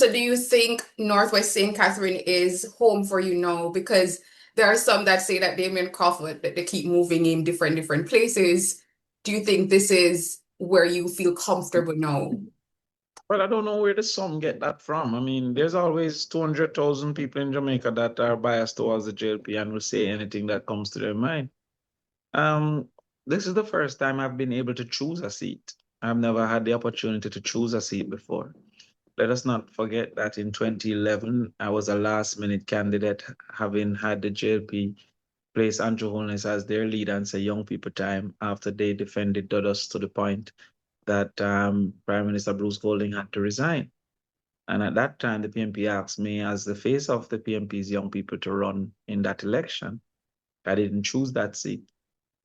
So do you think Northwest St. Catherine is home for you now? Because there are some that say that Damion Crawford, that they keep moving in different places. Do you think this is where you feel comfortable now? Well, I don't know where the some get that from. I mean, there's always 200,000 people in Jamaica that are biased towards the JLP and will say anything that comes to their mind. Um, this is the first time I've been able to choose a seat. I've never had the opportunity to choose a seat before. Let us not forget that in 2011, I was a last minute candidate, having had the JLP place Andrew Holness as their leader and say young people time after they defended Dodos to the point that Prime Minister Bruce Golding had to resign. And at that time, the PMP asked me, as the face of the PMP's young people, to run in that election. I didn't choose that seat.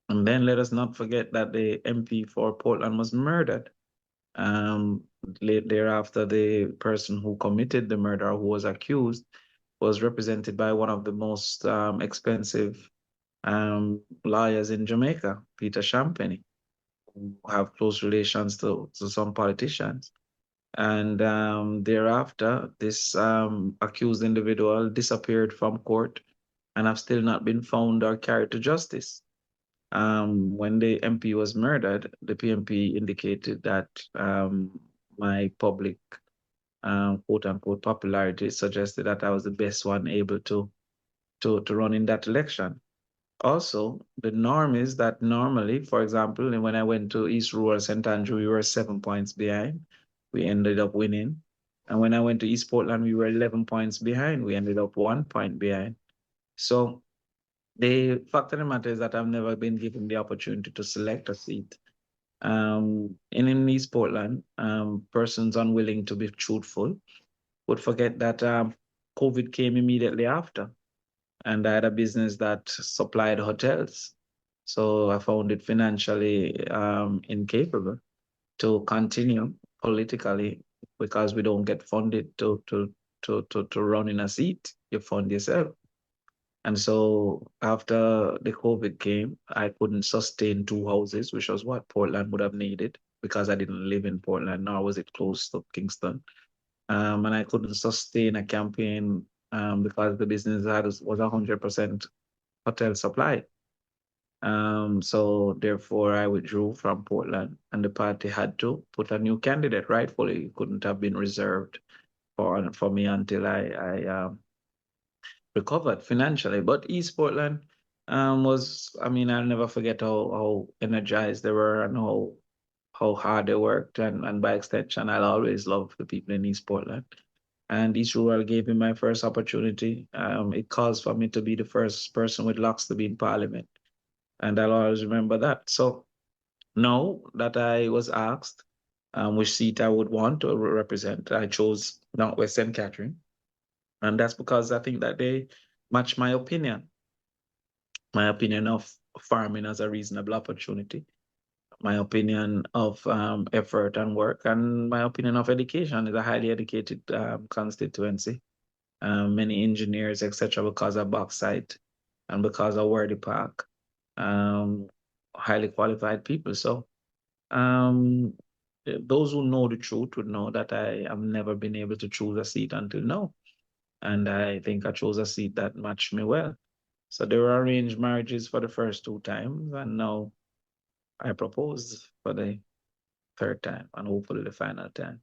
And then let us not forget that the MP for Portland was murdered. Um, Thereafter, the person who committed the murder, who was accused, was represented by one of the most expensive lawyers in Jamaica, Peter Champagne, who have close relations to some politicians. And thereafter, this accused individual disappeared from court and have still not been found or carried to justice. When the MP was murdered, the PMP indicated that my public quote unquote popularity suggested that I was the best one able to run in that election. Also, the norm is that normally, for example, when I went to East Rural St. Andrew, we were 7 points behind. We ended up winning. And when I went to East Portland, we were 11 points behind. We ended up 1 point behind. So the fact of the matter is that I've never been given the opportunity to select a seat. In East Portland, persons unwilling to be truthful would forget that COVID came immediately after, and I had a business that supplied hotels. So I found it financially incapable to continue politically because we don't get funded to run in a seat. You fund yourself. And so after the COVID came, I couldn't sustain two houses, which was what Portland would have needed because I didn't live in Portland, nor was it close to Kingston. And I couldn't sustain a campaign because the business was 100% hotel supply. So therefore, I withdrew from Portland, and the party had to put a new candidate. Rightfully, it couldn't have been reserved for me until I recovered financially. But East Portland was, I mean, I'll never forget how energized they were and how hard they worked, and by extension, I'll always love the people in East Portland. And East Rural gave me my first opportunity. It caused for me to be the first person with locks to be in Parliament, and I'll always remember that. So now that I was asked which seat I would want to represent, I chose Northwest St. Catherine, and that's because I think that they match my opinion of farming as a reasonable opportunity, my opinion of effort and work, and my opinion of education is a highly educated constituency. Many engineers, etc., because of bauxite and because of Worthy Park, um, highly qualified people. So um, those who know the truth would know that I have never been able to choose a seat until now. And I think I chose a seat that matched me well. So there were arranged marriages for the first two times, and now I proposed for the third time and hopefully the final time.